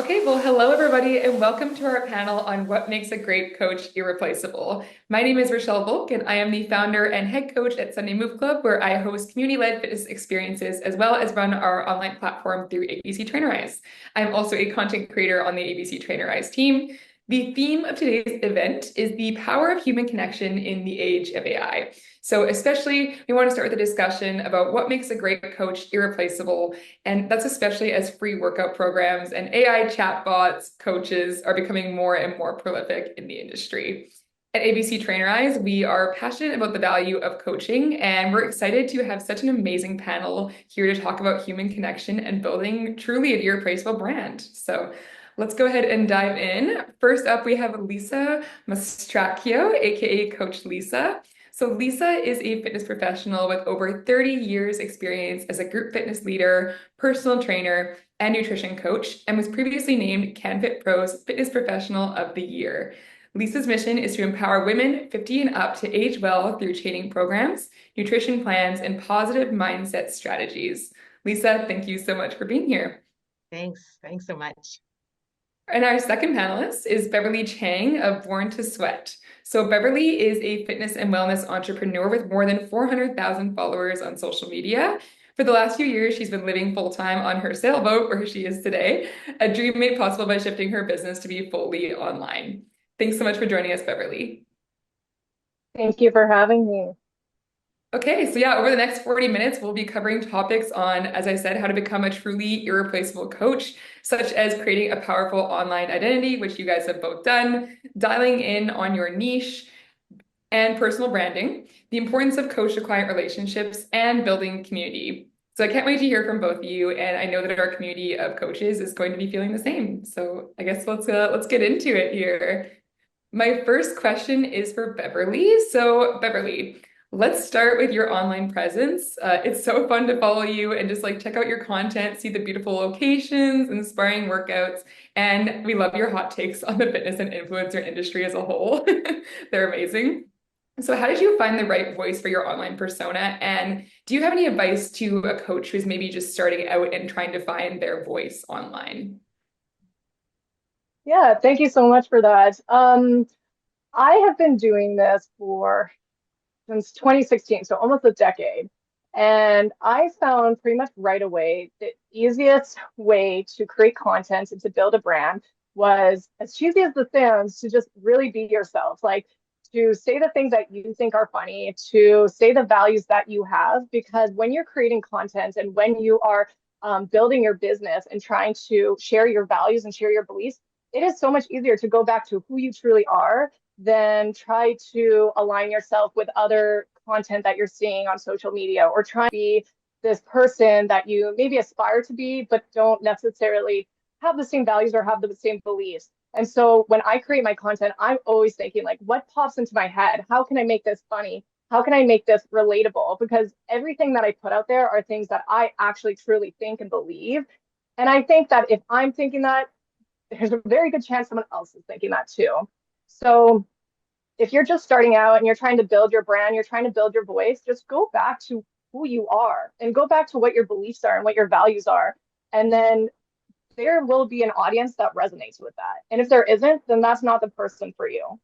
Okay, well, hello everybody, and welcome to our panel on what makes a great coach irreplaceable. My name is Rochelle Volk, and I am the founder and head coach at Sunday Move Club, where I host community-led fitness experiences as well as run our online platform through ABC Trainerize. I'm also a content creator on the ABC Trainerize team. The theme of today's event is the power of human connection in the age of AI. So especially, we want to start with a discussion about what makes a great coach irreplaceable, and that's especially as free workout programs and AI chatbots, coaches are becoming more and more prolific in the industry. At ABC Trainerize, we are passionate about the value of coaching, and we're excited to have such an amazing panel here to talk about human connection and building truly an irreplaceable brand. So let's go ahead and dive in. First up, we have Lisa Mastracchio, aka Coach Lisa. So Lisa is a fitness professional with over 30 years experience as a group fitness leader, personal trainer, and nutrition coach, and was previously named CanFit Pro's Fitness Professional of the Year. Lisa's mission is to empower women 50 and up to age well through training programs, nutrition plans, and positive mindset strategies. Lisa, thank you so much for being here. Thanks. Thanks so much. And our second panelist is Beverley Cheng of Born to Sweat. So Beverley is a fitness and wellness entrepreneur with more than 400,000 followers on social media. For the last few years, she's been living full-time on her sailboat where she is today, a dream made possible by shifting her business to be fully online. Thanks so much for joining us, Beverley. Thank you for having me. Okay, so yeah, over the next 40 minutes, we'll be covering topics on, as I said, how to become a truly irreplaceable coach, such as creating a powerful online identity, which you guys have both done, dialing in on your niche and personal branding, the importance of coach to client relationships, and building community. So I can't wait to hear from both of you, and I know that our community of coaches is going to be feeling the same. So I guess let's get into it here. My first question is for Beverley. So, Beverley, let's start with your online presence. It's so fun to follow you and just like check out your content, see the beautiful locations, inspiring workouts, and we love your hot takes on the fitness and influencer industry as a whole. They're amazing. So, how did you find the right voice for your online persona? And do you have any advice to a coach who's maybe just starting out and trying to find their voice online? Yeah, thank you so much for that. I have been doing this for since 2016, so almost a decade. And I found pretty much right away the easiest way to create content and to build a brand was, as cheesy as this sounds, to just really be yourself. Like to say the things that you think are funny, to say the values that you have, because when you're creating content and when you are building your business and trying to share your values and share your beliefs, it is so much easier to go back to who you truly are than try to align yourself with other content that you're seeing on social media or try to be this person that you maybe aspire to be, but don't necessarily have the same values or have the same beliefs. And so when I create my content, I'm always thinking like, what pops into my head? How can I make this funny? How can I make this relatable? Because everything that I put out there are things that I actually truly think and believe. And I think that if I'm thinking that, there's a very good chance someone else is thinking that too. So if you're just starting out and you're trying to build your brand, you're trying to build your voice, just go back to who you are and go back to what your beliefs are and what your values are. And then there will be an audience that resonates with that. And if there isn't, then that's not the person for you.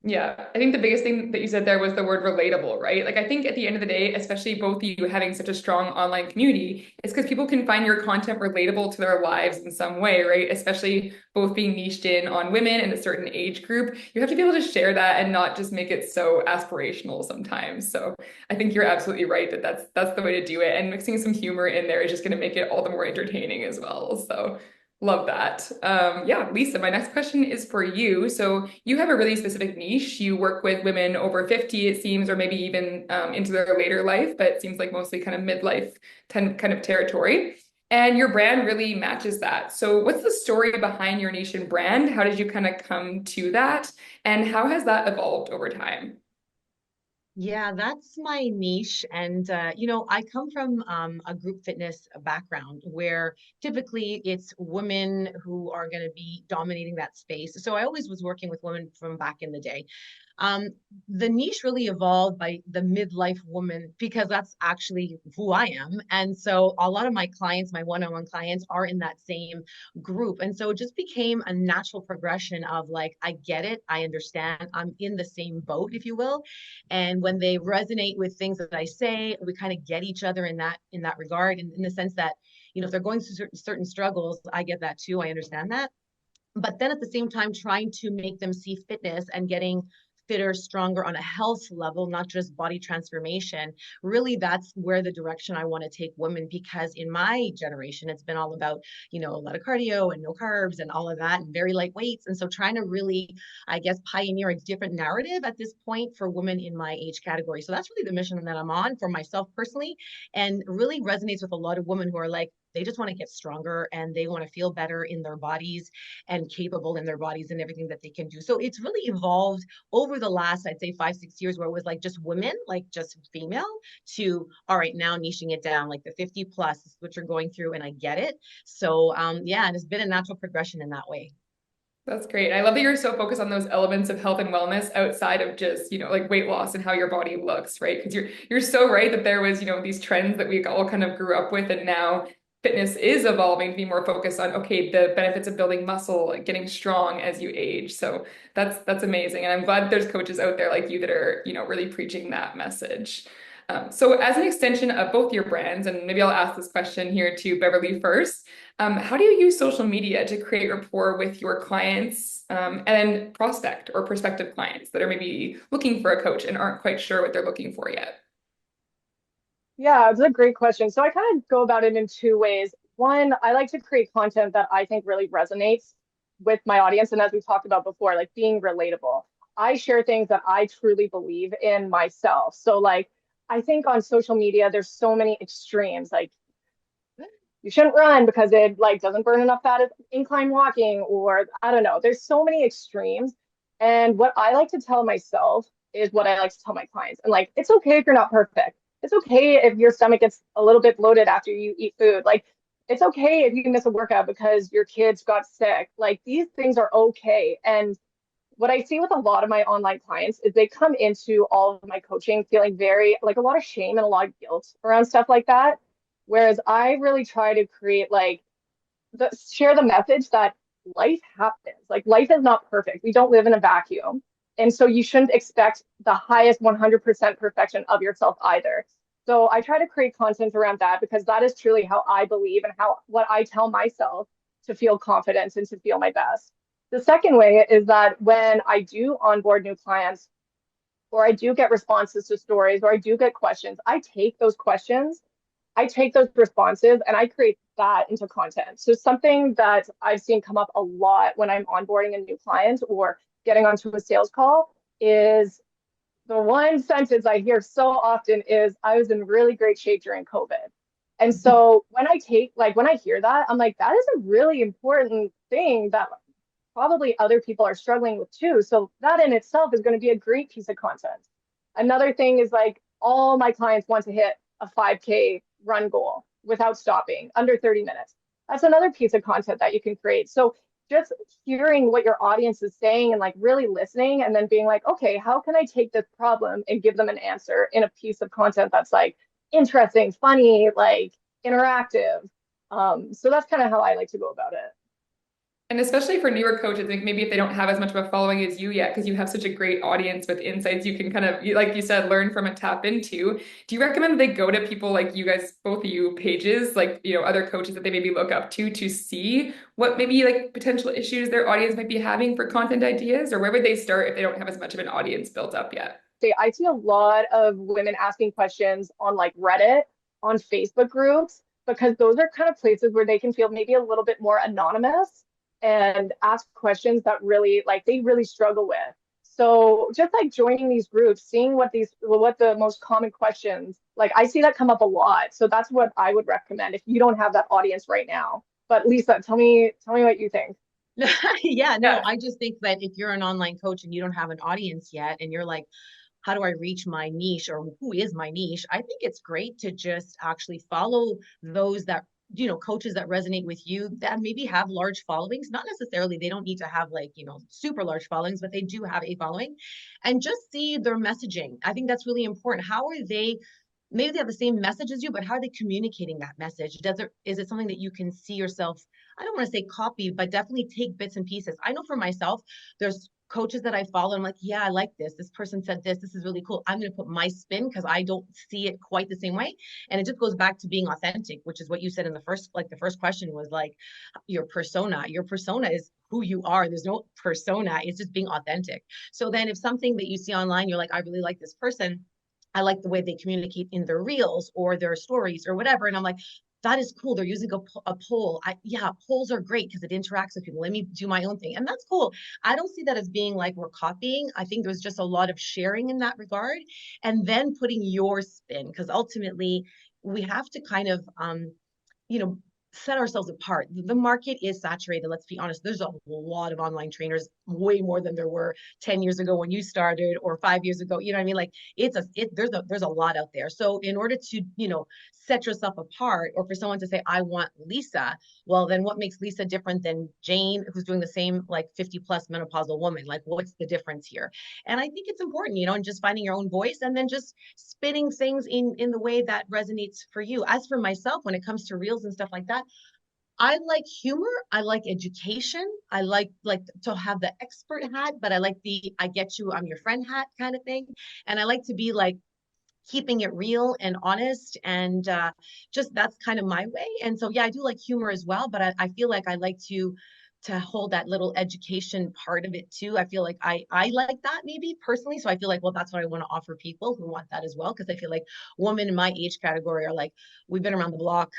Yeah, I think the biggest thing that you said there was the word relatable, right? Like, I think at the end of the day, especially both of you having such a strong online community, it's because people can find your content relatable to their lives in some way, right? Especially both being niched in on women in a certain age group. You have to be able to share that and not just make it so aspirational sometimes. So I think you're absolutely right that that's the way to do it. And mixing some humor in there is just going to make it all the more entertaining as well. So love that. Yeah, Lisa, my next question is for you. So you have a really specific niche. You work with women over 50, it seems, or maybe even into their later life, but it seems like mostly kind of midlife kind of territory. And your brand really matches that. So what's the story behind your niche and brand? How did you kind of come to that? And how has that evolved over time? Yeah, that's my niche. And, I come from a group fitness background where typically it's women who are going to be dominating that space. So I always was working with women from back in the day. The niche really evolved by the midlife woman because that's actually who I am. And so a lot of my clients, my one-on-one clients, are in that same group. And so it just became a natural progression of like, I get it, I understand, I'm in the same boat, if you will. And when they resonate with things that I say, we kind of get each other in that regard, in the sense that, you know, if they're going through certain struggles, I get that too. I understand that. But then at the same time, trying to make them see fitness and getting fitter, stronger on a health level, not just body transformation. Really, that's where the direction I want to take women, because in my generation, it's been all about, you know, a lot of cardio and no carbs and all of that and very light weights. And so trying to really, I guess, pioneer a different narrative at this point for women in my age category. So that's really the mission that I'm on for myself personally, and really resonates with a lot of women who are like, they just want to get stronger and they want to feel better in their bodies and capable in their bodies and everything that they can do. So it's really evolved over the last, I'd say 5, 6 years, where it was like just women, like just female, to all right, now niching it down, like the 50 plus is what you're going through, and I get it. So yeah, and it's been a natural progression in that way. That's great. I love that you're so focused on those elements of health and wellness outside of just, like weight loss and how your body looks, right? Because you're so right that there was, these trends that we all kind of grew up with, and now fitness is evolving to be more focused on, okay, the benefits of building muscle and getting strong as you age. So that's amazing. And I'm glad there's coaches out there like you that are, really preaching that message. So as an extension of both your brands, and maybe I'll ask this question here to Beverly first, how do you use social media to create rapport with your clients and prospect or prospective clients that are maybe looking for a coach and aren't quite sure what they're looking for yet? Yeah, it's a great question. So I kind of go about it in two ways. One, I like to create content that I think really resonates with my audience. And as we talked about before, like being relatable. I share things that I truly believe in myself. So like I think on social media, there's so many extremes. Like you shouldn't run because it like doesn't burn enough fat at incline walking, or I don't know. There's so many extremes. And what I like to tell myself is what I like to tell my clients. And like, it's okay if you're not perfect. It's okay if your stomach gets a little bit bloated after you eat food. Like, it's okay if you miss a workout because your kids got sick. Like, these things are okay. And what I see with a lot of my online clients is they come into all of my coaching feeling very like a lot of shame and a lot of guilt around stuff like that. Whereas I really try to create like share the message that life happens. Like life is not perfect. We don't live in a vacuum. And so you shouldn't expect the highest 100% perfection of yourself either. So I try to create content around that because that is truly how I believe and how what I tell myself to feel confident and to feel my best. The second way is that when I do onboard new clients or I do get responses to stories or I do get questions, I take those responses and I create that into content. So something that I've seen come up a lot when I'm onboarding a new client or getting onto a sales call is the one sentence I hear so often is, I was in really great shape during COVID. And so when I hear that, I'm like, that is a really important thing that probably other people are struggling with too. So that in itself is going to be a great piece of content. Another thing is like all my clients want to hit a 5K run goal without stopping under 30 minutes. That's another piece of content that you can create. So just hearing what your audience is saying and like really listening and then being like, okay, how can I take this problem and give them an answer in a piece of content that's like interesting, funny, like interactive. So that's kind of how I like to go about it. And especially for newer coaches, like maybe if they don't have as much of a following as you yet, because you have such a great audience with insights you can kind of, like you said, learn from and tap into. Do you recommend that they go to people like you guys, both of you, pages, like, other coaches that they maybe look up to see what maybe like potential issues their audience might be having for content ideas? Or where would they start if they don't have as much of an audience built up yet? I see a lot of women asking questions on like Reddit, on Facebook groups, because those are kind of places where they can feel maybe a little bit more anonymous and ask questions that really like they really struggle with. So just like joining these groups, seeing what the most common questions, like I see that come up a lot. So that's what I would recommend if you don't have that audience right now. But Lisa, tell me what you think. Yeah, no, Yeah. I just think that if you're an online coach and you don't have an audience yet and you're like, how do I reach my niche or who is my niche? I think it's great to just actually follow those that coaches that resonate with you that maybe have large followings, not necessarily, they don't need to have like, super large followings, but they do have a following, and just see their messaging. I think that's really important. How are they, maybe they have the same message as you, but how are they communicating that message? Is it something that you can see yourself, I don't want to say copy, but definitely take bits and pieces. I know for myself, there's coaches that I follow. I'm like, yeah, I like this. This person said this. This is really cool. I'm going to put my spin because I don't see it quite the same way. And it just goes back to being authentic, which is what you said in the first, like the first question was like your persona. Your persona is who you are. There's no persona. It's just being authentic. So then if something that you see online, you're like, I really like this person, I like the way they communicate in their reels or their stories or whatever. And I'm like, that is cool. They're using a poll. Yeah, polls are great because it interacts with people. Let me do my own thing. And that's cool. I don't see that as being like we're copying. I think there's just a lot of sharing in that regard. And then putting your spin, because ultimately we have to kind of, you know, set ourselves apart. The market is saturated. Let's be honest. There's a lot of online trainers, way more than there were 10 years ago when you started or 5 years ago. You know what I mean? Like there's a lot out there. So in order to, set yourself apart, or for someone to say, I want Lisa, well, then what makes Lisa different than Jane, who's doing the same like 50 plus menopausal woman? Like, what's the difference here? And I think it's important, and just finding your own voice and then just spinning things in the way that resonates for you. As for myself, when it comes to reels and stuff like that, I like humor. I like education. I like to have the expert hat, but I like the I get you, I'm your friend hat kind of thing. And I like to be like keeping it real and honest, and just that's kind of my way. And so yeah, I do like humor as well, but I feel like I like to hold that little education part of it too. I feel like I like that maybe personally. So I feel like, well, that's what I want to offer people who want that as well. Cause I feel like women in my age category are like, we've been around the block.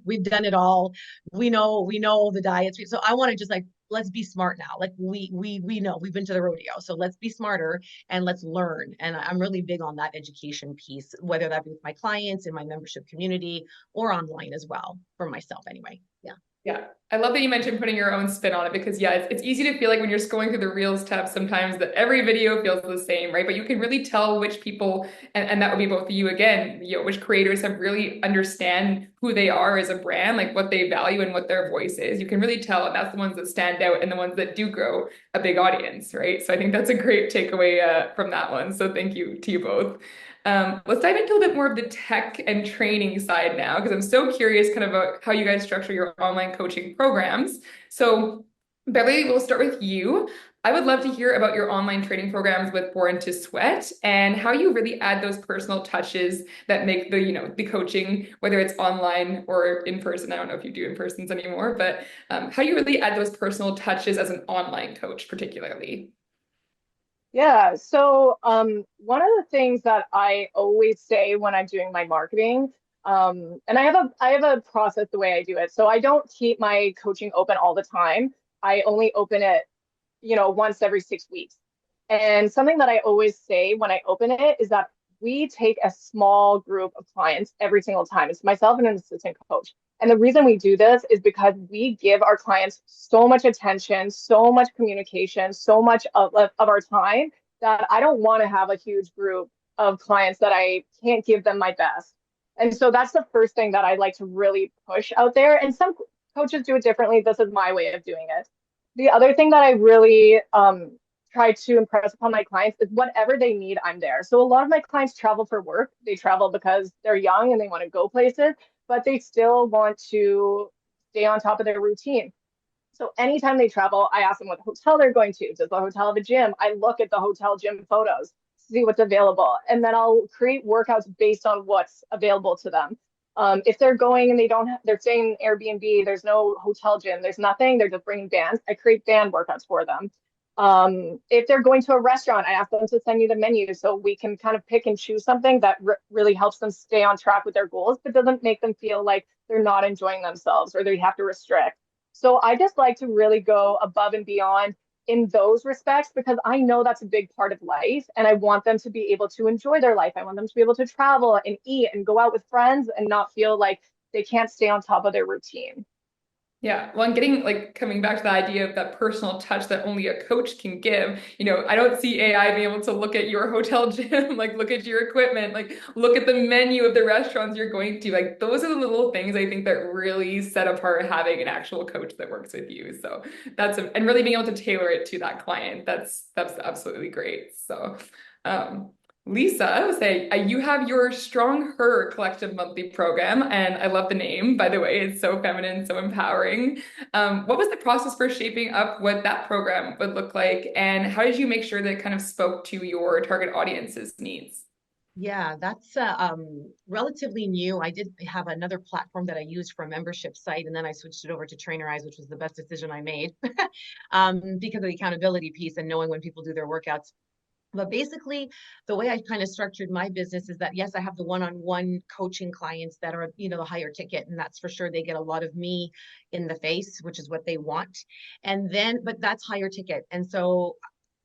We've done it all. We know the diets. So I want to just like, let's be smart now. Like we know we've been to the rodeo. So let's be smarter and let's learn. And I'm really big on that education piece, whether that be with my clients in my membership community or online as well, for myself anyway. Yeah. Yeah, I love that you mentioned putting your own spin on it, because yeah, it's easy to feel like when you're scrolling through the Reels tab sometimes that every video feels the same, right? But you can really tell which people, and that would be both you again, which creators have really understand who they are as a brand, like what they value and what their voice is. You can really tell, and that's the ones that stand out and the ones that do grow a big audience, right? So I think that's a great takeaway from that one. So thank you to you both. Let's dive into a bit more of the tech and training side now, because I'm so curious kind of about how you guys structure your online coaching programs. So Beverly, we'll start with you. I would love to hear about your online training programs with Born to Sweat and how you really add those personal touches that make the coaching, whether it's online or in person. I don't know if you do in persons anymore, but how you really add those personal touches as an online coach, particularly. Yeah, so one of the things that I always say when I'm doing my marketing, and I have a process the way I do it. So I don't keep my coaching open all the time. I only open it, once every 6 weeks. And something that I always say when I open it is that we take a small group of clients every single time. It's myself and an assistant coach. And the reason we do this is because we give our clients so much attention, so much communication, so much of our time that I don't want to have a huge group of clients that I can't give them my best. And so that's the first thing that I like to really push out there. And some coaches do it differently. This is my way of doing it. The other thing that I really try to impress upon my clients is whatever they need, I'm there. So a lot of my clients travel for work. They travel because they're young and they want to go places, but they still want to stay on top of their routine. So anytime they travel, I ask them what hotel they're going to. Does the hotel have a gym? I look at the hotel gym photos, see what's available, and then I'll create workouts based on what's available to them. If they're going and they're staying in Airbnb, there's no hotel gym, there's nothing, they're just bringing bands. I create band workouts for them. If they're going to a restaurant, I ask them to send me the menu so we can kind of pick and choose something that really helps them stay on track with their goals, but doesn't make them feel like they're not enjoying themselves or they have to restrict. So I just like to really go above and beyond in those respects because I know that's a big part of life and I want them to be able to enjoy their life. I want them to be able to travel and eat and go out with friends and not feel like they can't stay on top of their routine. Yeah, well, and getting like coming back to the idea of that personal touch that only a coach can give. I don't see AI being able to look at your hotel gym, like look at your equipment, like look at the menu of the restaurants you're going to. Like those are the little things I think that really set apart having an actual coach that works with you. So and really being able to tailor it to that client. That's absolutely great. So, um, Lisa, I would say you have your Strong Her collective monthly program, and I love the name, by the way. It's so feminine, so empowering. What was the process for shaping up what that program would look like, and how did you make sure that it kind of spoke to your target audience's needs? Yeah, that's relatively new. I did have another platform that I used for a membership site, and then I switched it over to Trainerize, which was the best decision I made because of the accountability piece and knowing when people do their workouts. But basically, the way I kind of structured my business is that yes, I have the one-on-one coaching clients that are, the higher ticket, and that's for sure. They get a lot of me in the face, which is what they want. And then, but that's higher ticket. And so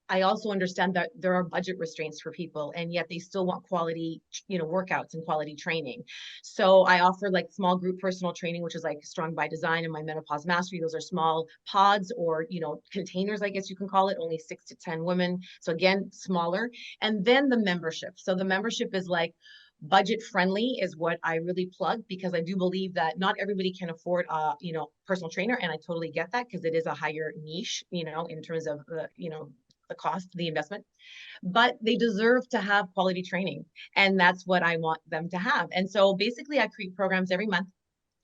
I also understand that there are budget restraints for people, and yet they still want quality, workouts and quality training. So I offer like small group personal training, which is like Strong by Design and my Menopause Mastery. Those are small pods or, containers, I guess you can call it, only 6 to 10 women. So again, smaller. And then the membership. So the membership is like, budget friendly is what I really plug, because I do believe that not everybody can afford personal trainer, and I totally get that because it is a higher niche, in terms of the cost, the investment, but they deserve to have quality training. And that's what I want them to have. And so basically I create programs every month,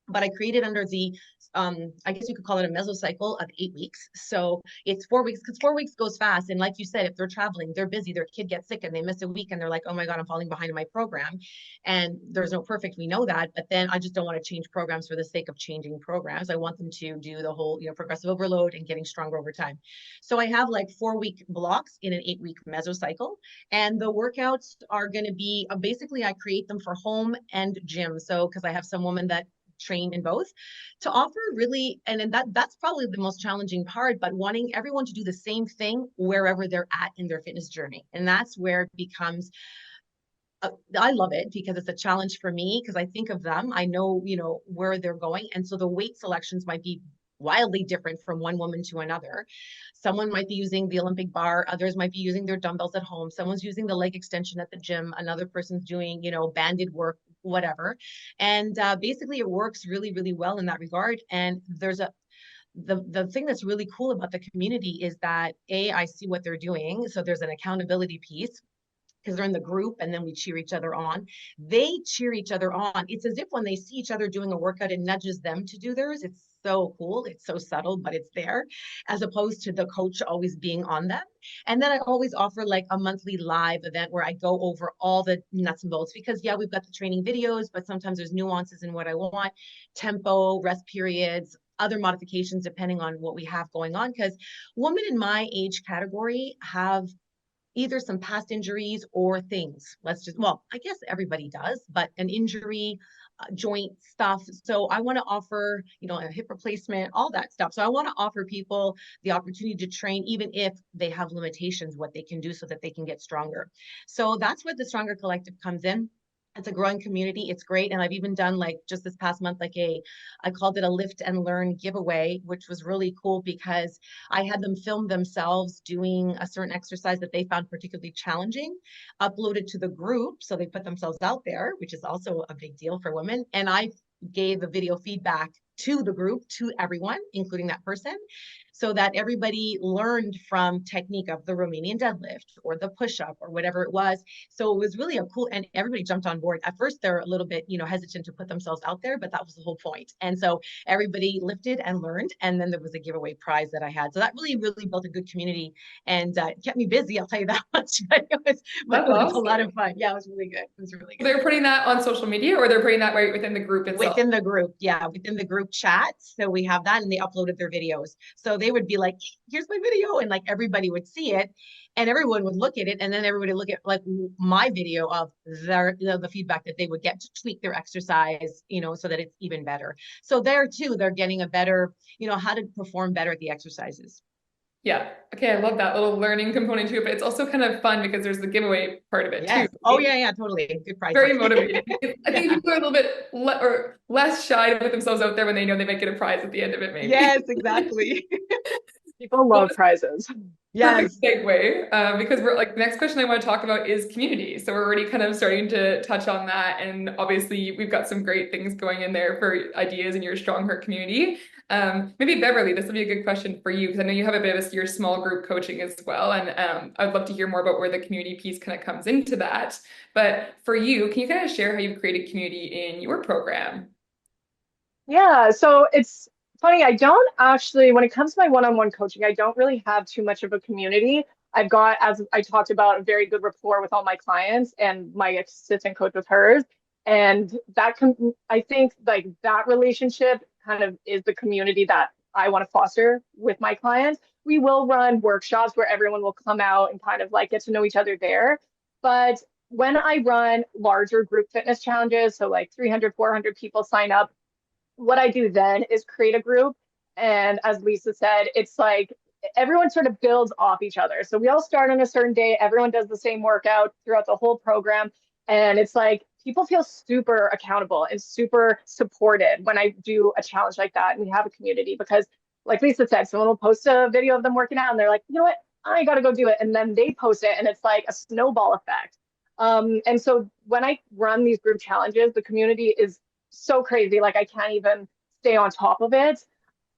but I created under the, I guess you could call it a mesocycle of 8 weeks. So it's 4 weeks, because 4 weeks goes fast. And like you said, if they're traveling, they're busy, their kid gets sick and they miss a week and they're like, oh my God, I'm falling behind in my program. And there's no perfect, we know that, but then I just don't want to change programs for the sake of changing programs. I want them to do the whole, progressive overload and getting stronger over time. So I have like 4 week blocks in an 8 week mesocycle. And the workouts are going to be basically, I create them for home and gym. So, because I have some women that train in both, to offer really, and that's probably the most challenging part, but wanting everyone to do the same thing wherever they're at in their fitness journey. And that's where it becomes, I love it because it's a challenge for me, because I think of them, I know, where they're going. And so the weight selections might be wildly different from one woman to another. Someone might be using the Olympic bar, others might be using their dumbbells at home, someone's using the leg extension at the gym, another person's doing, banded work, whatever. And basically it works really, really well in that regard. And there's the thing that's really cool about the community is that I see what they're doing. So there's an accountability piece, because they're in the group and then we cheer each other on. They cheer each other on. It's as if when they see each other doing a workout, it nudges them to do theirs. It's so cool. It's so subtle, but it's there, as opposed to the coach always being on them. And then I always offer like a monthly live event where I go over all the nuts and bolts, because yeah, we've got the training videos, but sometimes there's nuances in what I want, tempo, rest periods, other modifications depending on what we have going on. Because women in my age category have either some past injuries or things. Well, I guess everybody does, but an injury, joint stuff. So I want to offer, a hip replacement, all that stuff. So I want to offer people the opportunity to train, even if they have limitations, what they can do so that they can get stronger. So that's where the Stronger Collective comes in. It's a growing community. It's great. And I've even done, like, just this past month, I called it a lift and learn giveaway, which was really cool because I had them film themselves doing a certain exercise that they found particularly challenging, uploaded to the group. So they put themselves out there, which is also a big deal for women. And I gave a video feedback to the group, to everyone, including that person, so that everybody learned from technique of the Romanian deadlift or the push-up or whatever it was. So it was really a cool, and everybody jumped on board. At first, they're a little bit, hesitant to put themselves out there, but that was the whole point. And so everybody lifted and learned, and then there was a giveaway prize that I had. So that really, really built a good community and kept me busy. I'll tell you that much. But That's it was a lot awesome. of fun. Yeah, it was really good. It was really good. They're putting that on social media, or they're putting that right within the group itself? Within the group, yeah, within the group chat. So we have that, and they uploaded their videos. So they would be like, here's my video, and like everybody would see it, and everyone would look at it, and then everybody would look at like my video of the feedback that they would get to tweak their exercise, so that it's even better. So there too, they're getting a better, how to perform better at the exercises. Yeah. Okay, I love that little learning component to it, but it's also kind of fun because there's the giveaway part of it too. Yes. Oh yeah, yeah, totally. Good prizes. Very motivating. I think Yeah. people are a little bit or less shy to put themselves out there when they know they might get a prize at the end of it, maybe. Yes, exactly. People Well, love prizes. perfect Yes. segue because we're like the next question I want to talk about is community. So we're already kind of starting to touch on that, and obviously we've got some great things going in there for ideas in your Strong Heart community. Maybe Beverly, this will be a good question for you because I know you have a bit of your small group coaching as well, and I'd love to hear more about where the community piece kind of comes into that. But for you, can you kind of share how you've created community in your program? Yeah, so it's funny. I don't actually, when it comes to my one-on-one coaching, I don't really have too much of a community. I've got, as I talked about, a very good rapport with all my clients and my assistant coach with hers. And I think like that relationship kind of is the community that I want to foster with my clients. We will run workshops where everyone will come out and kind of like get to know each other there. But when I run larger group fitness challenges, so like 300, 400 people sign up, what I do then is create a group. And as Lisa said, it's like everyone sort of builds off each other. So we all start on a certain day, everyone does the same workout throughout the whole program. And it's like people feel super accountable and super supported when I do a challenge like that. And we have a community because, like Lisa said, someone will post a video of them working out and they're like, you know what? I got to go do it. And then they post it and it's like a snowball effect. And so when I run these group challenges, the community is so crazy. Like I can't even stay on top of it.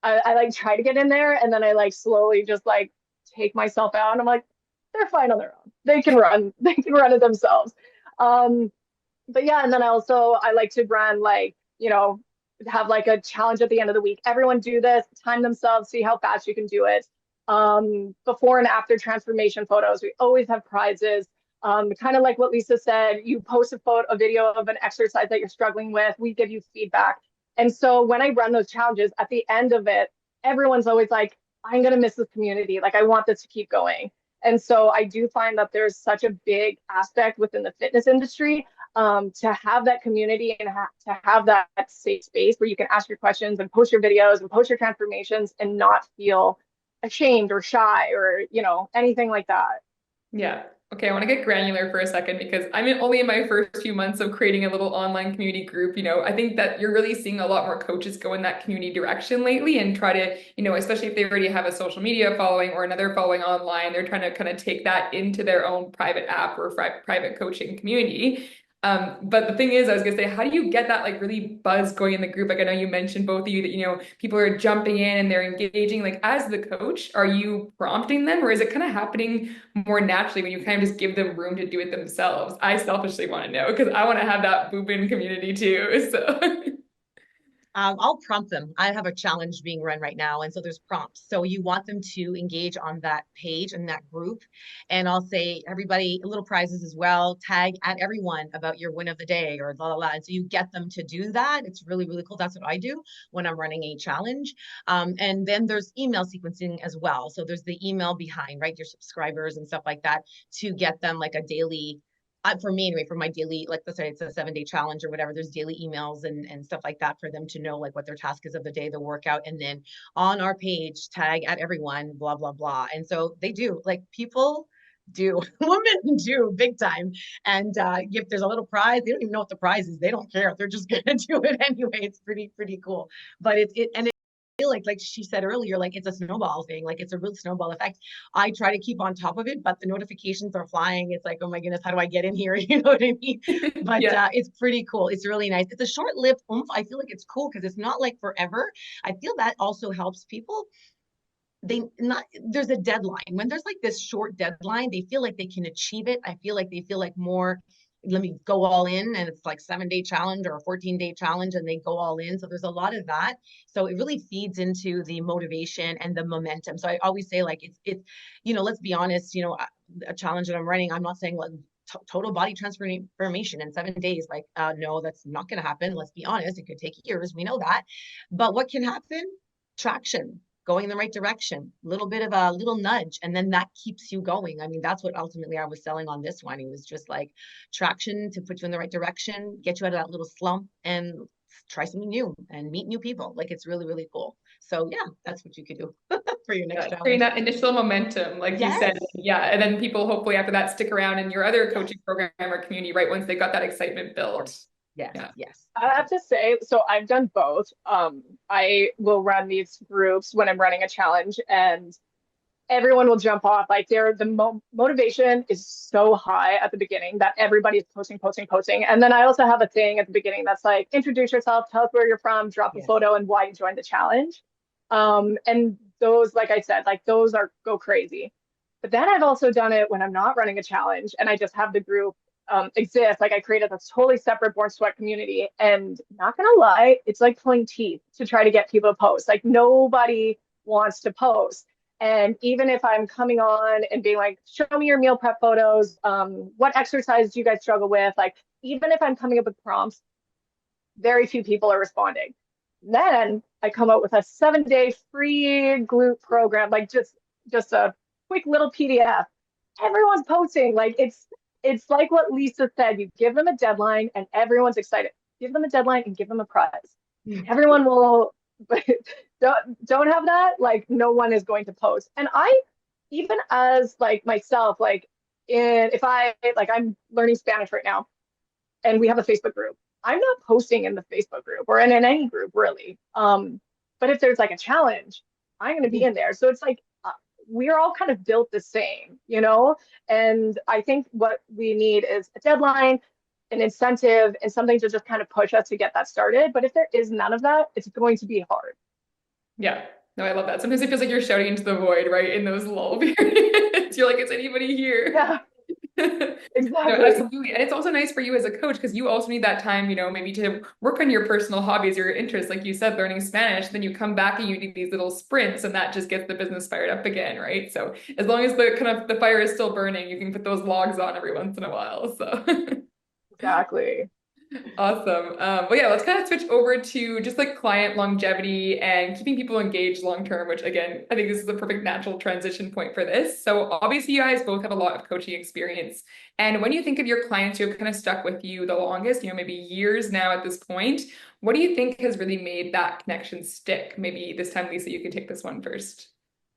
I like try to get in there and then I like slowly just like take myself out. And I'm like, they're fine on their own. They can run. They can run it themselves. Um, but yeah, and then I like to run like, have like a challenge at the end of the week. Everyone do this, time themselves, see how fast you can do it. Before and after transformation photos, we always have prizes. Kind of like what Lisa said, you post a video of an exercise that you're struggling with, we give you feedback. And so when I run those challenges, at the end of it, everyone's always like, I'm going to miss this community. Like, I want this to keep going. And so I do find that there's such a big aspect within the fitness industry, to have that community and to have that safe space where you can ask your questions and post your videos and post your transformations and not feel ashamed or shy or, anything like that. Yeah. Okay, I want to get granular for a second because only in my first few months of creating a little online community group. I think that you're really seeing a lot more coaches go in that community direction lately and try to, especially if they already have a social media following or another following online, they're trying to kind of take that into their own private app or private coaching community. But the thing is, I was gonna say, how do you get that like really buzz going in the group? Like I know you mentioned both of you that people are jumping in and they're engaging. Like as the coach, are you prompting them, or is it kind of happening more naturally when you kind of just give them room to do it themselves? I selfishly want to know because I want to have that boop-in community too. So I'll prompt them. I have a challenge being run right now. And so there's prompts. So you want them to engage on that page and that group. And I'll say, everybody, little prizes as well, tag at everyone about your win of the day or blah, blah, blah. And so you get them to do that. It's really, really cool. That's what I do when I'm running a challenge. And then there's email sequencing as well. So there's the email behind, right? Your subscribers and stuff like that to get them like a daily, for me anyway, for my daily, like let's say it's a 7-day challenge or whatever, there's daily emails and stuff like that for them to know like what their task is of the day, the workout, and then on our page, tag at everyone, blah, blah, blah. And so they do, like people do, women do big time. And if there's a little prize, they don't even know what the prize is. They don't care. They're just gonna do it anyway. It's pretty cool. But it feel like she said earlier, like it's a snowball thing, like it's a real snowball effect. I try to keep on top of it, but the notifications are flying. It's like, oh my goodness, how do I get in here? You know what I mean? But yeah. it's pretty cool. It's really nice. It's a short-lived oomph. I feel like it's cool because it's not like forever. I feel that also helps people. They not There's a deadline. When there's like this short deadline, they feel like they can achieve it. I feel like they feel like more, let me go all in, and it's like 7-day challenge or a 14-day challenge and they go all in. So there's a lot of that. So it really feeds into the motivation and the momentum. So I always say like it's let's be honest, a challenge that I'm running, I'm not saying like total body transformation in 7 days. Like no, that's not going to happen. Let's be honest, it could take years, we know that. But what can happen? Traction, going in the right direction, little bit of a little nudge, and then that keeps you going. I mean, that's what ultimately I was selling on this one. It was just like traction to put you in the right direction, get you out of that little slump, and try something new and meet new people. Like it's really, really cool. So yeah, that's what you could do. for your next Creating challenge. that initial momentum, like you said. Yes. Yeah. And then people hopefully after that stick around in your other coaching program or community, right? Once they got that excitement built. Yes. Yeah. Yes. I have to say, so I've done both. I will run these groups when I'm running a challenge, and everyone will jump off. Like the motivation is so high at the beginning that everybody's posting, posting, posting. And then I also have a thing at the beginning that's like, introduce yourself, tell us where you're from, drop a Yes. photo and why you joined the challenge. And those, like I said, like those are go crazy. But then I've also done it when I'm not running a challenge and I just have the group exist. Like I created a totally separate Born Sweat community. And not gonna lie, it's like pulling teeth to try to get people to post. Like nobody wants to post. And even if I'm coming on and being like, show me your meal prep photos, what exercise do you guys struggle with? Like, even if I'm coming up with prompts, very few people are responding. Then I come up with a 7-day free glute program, like just a quick little PDF. Everyone's posting. Like it's like what Lisa said. You give them a deadline and everyone's excited. Give them a deadline and give them a prize. Everyone will, but don't have that. Like no one is going to post. And I, even as like myself, like if I like I'm learning Spanish right now and we have a Facebook group. I'm not posting in the Facebook group or in any group really. But if there's like a challenge, I'm going to be in there. So it's like we're all kind of built the same, you know? And I think what we need is a deadline, an incentive, and something to just kind of push us to get that started. But if there is none of that, it's going to be hard. Yeah. No, I love that. Sometimes it feels like you're shouting into the void, right? In those lull periods. You're like, is anybody here? Yeah, No, exactly. absolutely. And it's also nice for you as a coach because you also need that time, maybe to work on your personal hobbies, your interests, like you said, learning Spanish. Then you come back and you do these little sprints, and that just gets the business fired up again, right? So as long as the kind of the fire is still burning, you can put those logs on every once in a while. So Exactly. awesome. Well, yeah, let's kind of switch over to just like client longevity and keeping people engaged long term, which again, I think this is the perfect natural transition point for this. So obviously you guys both have a lot of coaching experience. And when you think of your clients who have kind of stuck with you the longest, maybe years now at this point, what do you think has really made that connection stick? Maybe this time, Lisa, you can take this one first.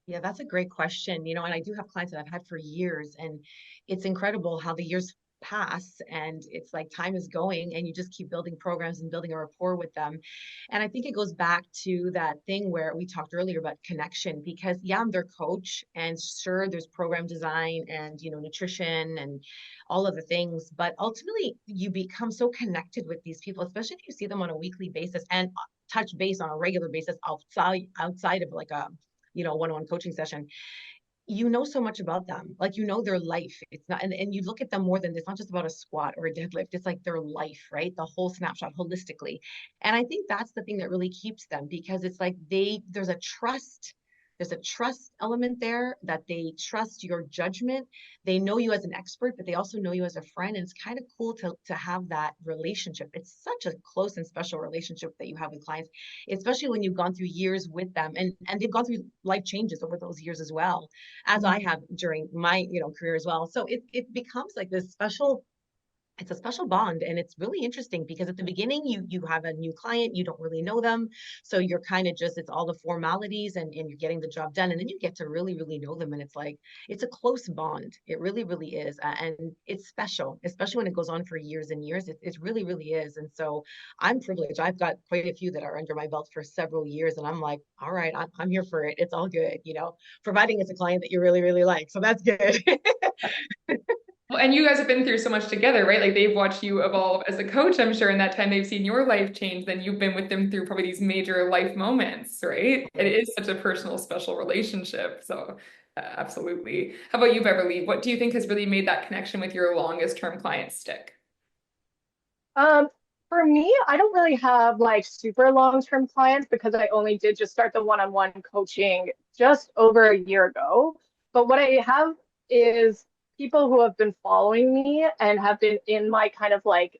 Yeah, that's a great question. And I do have clients that I've had for years, and it's incredible how the years pass and it's like time is going and you just keep building programs and building a rapport with them. And I think it goes back to that thing where we talked earlier about connection, because yeah, I'm their coach and sure there's program design and nutrition and all of the things, but ultimately you become so connected with these people, especially if you see them on a weekly basis and touch base on a regular basis outside of like a one-on-one coaching session. You know so much about them, like their life. It's not, and you look at them more than it's not just about a squat or a deadlift, it's like their life, right? The whole snapshot holistically. And I think that's the thing that really keeps them, because it's like there's a trust element there, that they trust your judgment. They know you as an expert, but they also know you as a friend. And it's kind of cool to have that relationship. It's such a close and special relationship that you have with clients, especially when you've gone through years with them, and they've gone through life changes over those years as well, as I have during my career as well. So it becomes like this special, it's a special bond. And it's really interesting because at the beginning you have a new client, you don't really know them, so you're kind of just, it's all the formalities, and you're getting the job done, and then you get to really really know them, and it's like it's a close bond. It really really is. And it's special, especially when it goes on for years and years. It really really is. And so I'm privileged. I've got quite a few that are under my belt for several years, and I'm like, all right, I'm here for it. It's all good, providing it's a client that you really really like, so that's good. Well, and you guys have been through so much together, right? Like they've watched you evolve as a coach, I'm sure, in that time they've seen your life change. Then you've been with them through probably these major life moments, right? It is such a personal, special relationship. So, absolutely. How about you, Beverly? What do you think has really made that connection with your longest term clients stick? Um, for me, I don't really have like super long-term clients because I only did just start the one-on-one coaching just over a year ago. But what I have is people who have been following me and have been in my kind of like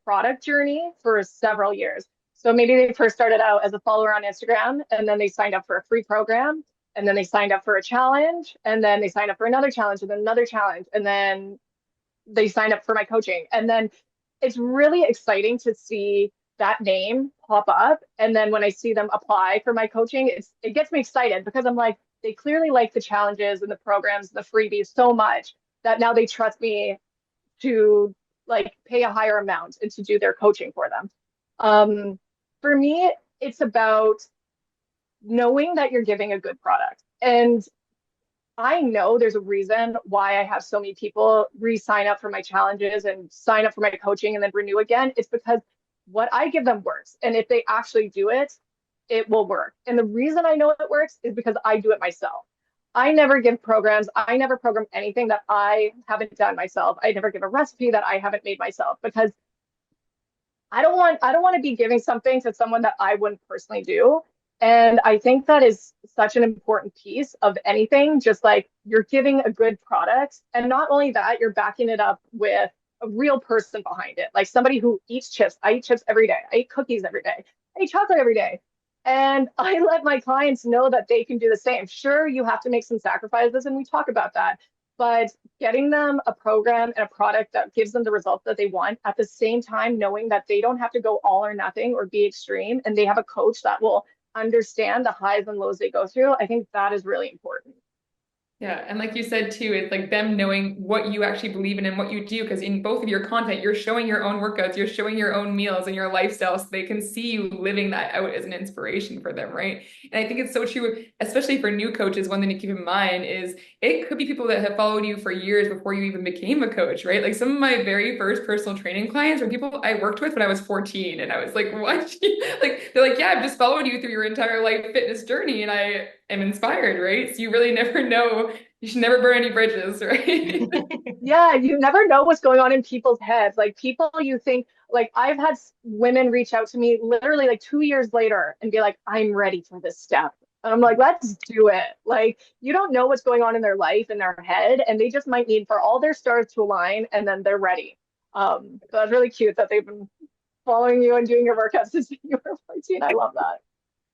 product journey for several years. So maybe they first started out as a follower on Instagram and then they signed up for a free program and then they signed up for a challenge and then they signed up for another challenge and then another challenge and then they signed up for my coaching. And then it's really exciting to see that name pop up. And then when I see them apply for my coaching, it gets me excited because I'm like, they clearly like the challenges and the programs, the freebies so much that now they trust me to like pay a higher amount and to do their coaching for them. For me, it's about knowing that you're giving a good product. And I know there's a reason why I have so many people re-sign up for my challenges and sign up for my coaching and then renew again. It's because what I give them works. And if they actually do it, it will work. And the reason I know it works is because I do it myself. I never give programs. I never program anything that I haven't done myself. I never give a recipe that I haven't made myself because I don't want to be giving something to someone that I wouldn't personally do. And I think that is such an important piece of anything, just like you're giving a good product. And not only that, you're backing it up with a real person behind it, like somebody who eats chips. I eat chips every day. I eat cookies every day. I eat chocolate every day. And I let my clients know that they can do the same. Sure, you have to make some sacrifices, and we talk about that. But getting them a program and a product that gives them the results that they want at the same time, knowing that they don't have to go all or nothing or be extreme, and they have a coach that will understand the highs and lows they go through, I think that is really important. Yeah, and like you said too, it's like them knowing what you actually believe in and what you do, because in both of your content, you're showing your own workouts, you're showing your own meals and your lifestyle, so they can see you living that out as an inspiration for them, right? And I think it's so true, especially for new coaches. One thing to keep in mind is it could be people that have followed you for years before you even became a coach, right? Like some of my very first personal training clients were people I worked with when I was 14, and I was like, what? Like they're like, yeah, I've just followed you through your entire life fitness journey, and I am inspired, right? So you really never know. You should never burn any bridges, right? Yeah, you never know what's going on in people's heads. Like people you think, like I've had women reach out to me literally like 2 years later and be like, I'm ready for this step. And I'm like, let's do it. Like you don't know what's going on in their life, in their head, and they just might need for all their stars to align and then they're ready. So that's really cute that they've been following you and doing your workouts since you were 14. I love that.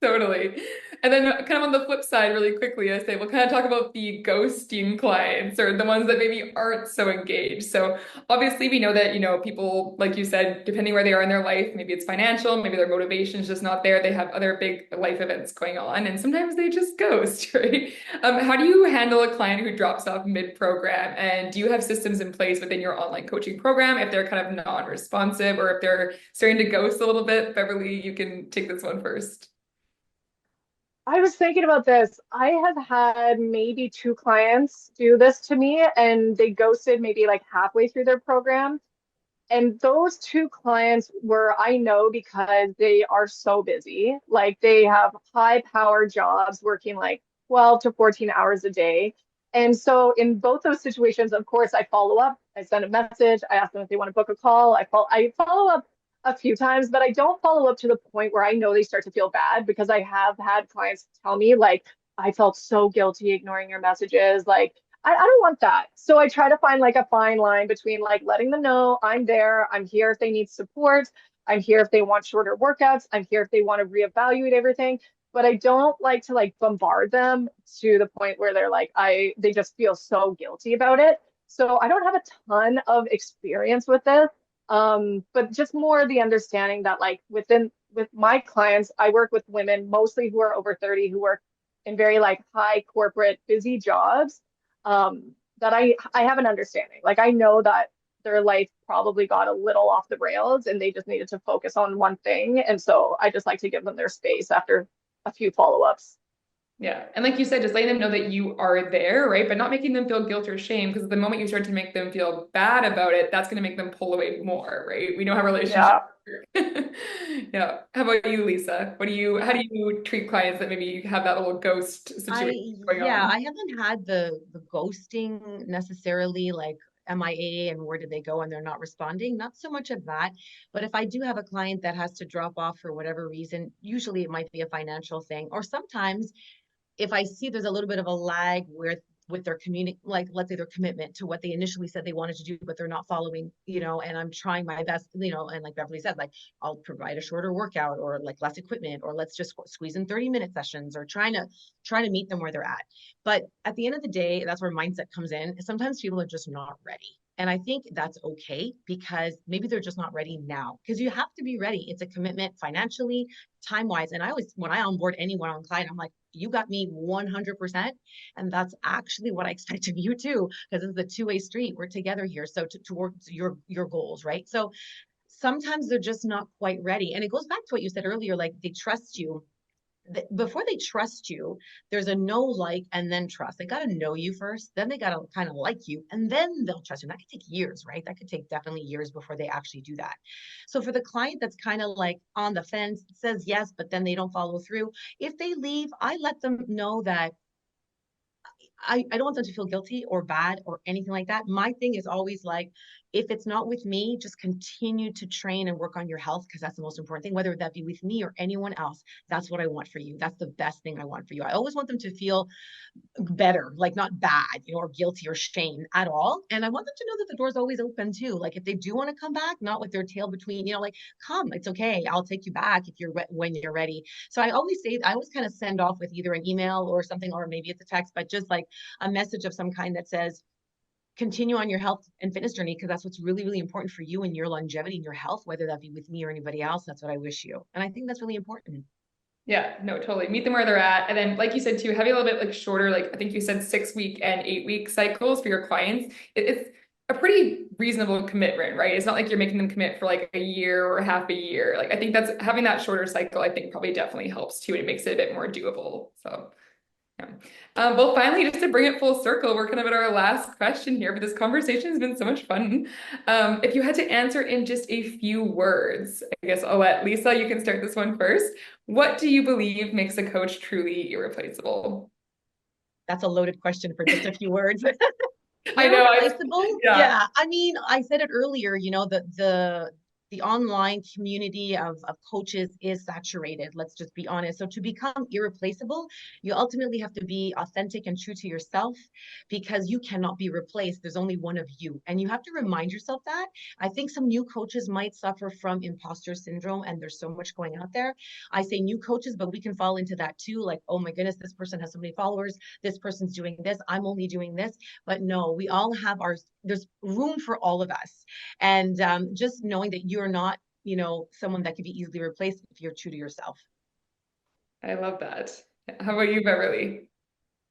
Totally. And then kind of on the flip side, really quickly, I say we'll kind of talk about the ghosting clients or the ones that maybe aren't so engaged. So obviously we know that, people, like you said, depending where they are in their life, maybe it's financial, maybe their motivation is just not there. They have other big life events going on, and sometimes they just ghost, right? How do you handle a client who drops off mid-program? And do you have systems in place within your online coaching program if they're kind of non-responsive or if they're starting to ghost a little bit? Beverly, you can take this one first. I was thinking about this. I have had maybe two clients do this to me, and they ghosted maybe like halfway through their program. And those two clients were, I know, because they are so busy. Like they have high power jobs working like 12 to 14 hours a day. And so in both those situations, of course, I follow up. I send a message. I ask them if they want to book a call. I follow up a few times, but I don't follow up to the point where I know they start to feel bad because I have had clients tell me like, I felt so guilty ignoring your messages. Like I don't want that. So I try to find like a fine line between like letting them know I'm there, I'm here if they need support, I'm here if they want shorter workouts, I'm here if they want to reevaluate everything. But I don't like to like bombard them to the point where they're like they just feel so guilty about it. So I don't have a ton of experience with this. But just more the understanding that like with my clients, I work with women mostly who are over 30 who work in very like high corporate busy jobs that I have an understanding. Like I know that their life probably got a little off the rails and they just needed to focus on one thing. And so I just like to give them their space after a few follow-ups. Yeah. And like you said, just letting them know that you are there, right? But not making them feel guilt or shame, because the moment you start to make them feel bad about it, that's going to make them pull away more, right? We know how relationships Yeah. work. Yeah. How about you, Lisa? How do you treat clients that maybe have that little ghost I situation going yeah, on? I haven't had the ghosting necessarily, like MIA and where did they go and they're not responding. Not so much of that. But if I do have a client that has to drop off for whatever reason, usually it might be a financial thing, or sometimes if I see there's a little bit of a lag with their like let's say their commitment to what they initially said they wanted to do, but they're not following, and I'm trying my best, and like Beverly said, like I'll provide a shorter workout or like less equipment, or let's just squeeze in 30-minute sessions, or trying to meet them where they're at. But at the end of the day, that's where mindset comes in. Sometimes people are just not ready. And I think that's okay because maybe they're just not ready now because you have to be ready. It's a commitment financially, time wise. And I always, when I onboard anyone on client, I'm like, you got me 100%. And that's actually what I expect of you too, because it's a two-way street. We're together here. So towards your goals, right? So sometimes they're just not quite ready. And it goes back to what you said earlier, like they trust you before they trust you, there's a know, like, and then trust. They got to know you first, then they got to kind of like you, and then they'll trust you. And that could take years, right? That could take definitely years before they actually do that. So for the client that's kind of like on the fence, says yes, but then they don't follow through, if they leave, I let them know that I don't want them to feel guilty or bad or anything like that. My thing is always like, if it's not with me, just continue to train and work on your health because that's the most important thing, whether that be with me or anyone else. That's what I want for you. That's the best thing I want for you. I always want them to feel better, like not bad, or guilty or shame at all. And I want them to know that the door's always open too. Like if they do want to come back, not with their tail between, like come, it's okay. I'll take you back if you're when you're ready. So I always say, I always kind of send off with either an email or something, or maybe it's a text, but just like a message of some kind that says, continue on your health and fitness journey because that's what's really, really important for you and your longevity and your health, whether that be with me or anybody else. That's what I wish you. And I think that's really important. Yeah, no, totally. Meet them where they're at. And then, like you said, too, having a little bit like shorter, like I think you said 6-week and 8-week cycles for your clients. It's a pretty reasonable commitment, right? It's not like you're making them commit for like a year or half a year. Like I think that's having that shorter cycle, I think probably definitely helps too. And it makes it a bit more doable. So yeah. Well, finally, just to bring it full circle, we're kind of at our last question here, but this conversation has been so much fun. If you had to answer in just a few words, I guess I'll let Lisa, you can start this one first. What do you believe makes a coach truly irreplaceable? That's a loaded question for just a few words. I know, Irreplaceable? yeah. Yeah. I mean, I said it earlier, the online community of coaches is saturated. Let's just be honest. So to become irreplaceable, you ultimately have to be authentic and true to yourself because you cannot be replaced. There's only one of you. And you have to remind yourself that. I think some new coaches might suffer from imposter syndrome, and there's so much going out there. I say new coaches, but we can fall into that too. Like, oh my goodness, this person has so many followers. This person's doing this. I'm only doing this. But no, we all have there's room for all of us. And just knowing that you're not, someone that can be easily replaced if you're true to yourself. I love that. How about you, Beverly?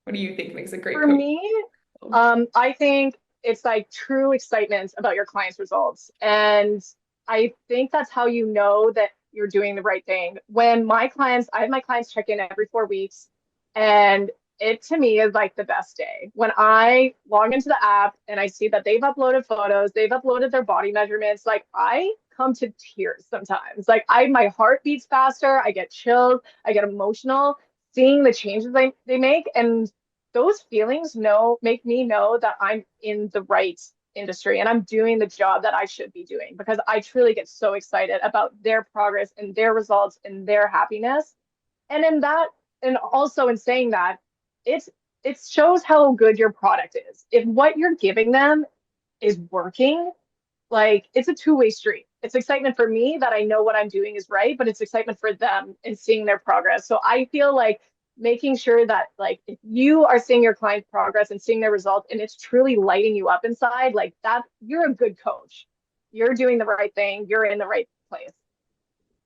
What do you think makes a great For coach? me, I think it's like true excitement about your client's results. And I think that's how you know that you're doing the right thing. I have my clients check in every 4 weeks, and it to me is like the best day. When I log into the app and I see that they've uploaded photos, they've uploaded their body measurements, like I come to tears sometimes. Like my heart beats faster, I get chills, I get emotional seeing the changes they make. And those feelings make me know that I'm in the right industry and I'm doing the job that I should be doing because I truly get so excited about their progress and their results and their happiness. And in that, and also in saying that, it's it shows how good your product is. If what you're giving them is working, like it's a two-way street. It's excitement for me that I know what I'm doing is right, but it's excitement for them and seeing their progress. So I feel like making sure that like if you are seeing your client progress and seeing their results and it's truly lighting you up inside, like that, you're a good coach. You're doing the right thing. You're in the right place.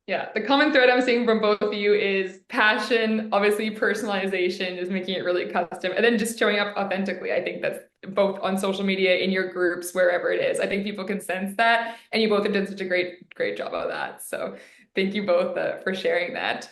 Yeah, the common thread I'm seeing from both of you is passion, obviously personalization, just making it really custom, and then just showing up authentically. I think that's both on social media, in your groups, wherever it is. I think people can sense that, and you both have done such a great job of that. So thank you both for sharing that.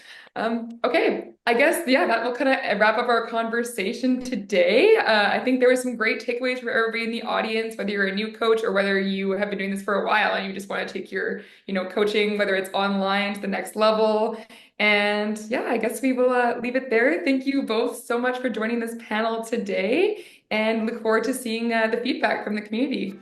Okay, I guess, yeah, that will kind of wrap up our conversation today. I think there were some great takeaways for everybody in the audience, whether you're a new coach or whether you have been doing this for a while and you just want to take your, coaching, whether it's online to the next level. And yeah, I guess we will leave it there. Thank you both so much for joining this panel today and look forward to seeing the feedback from the community.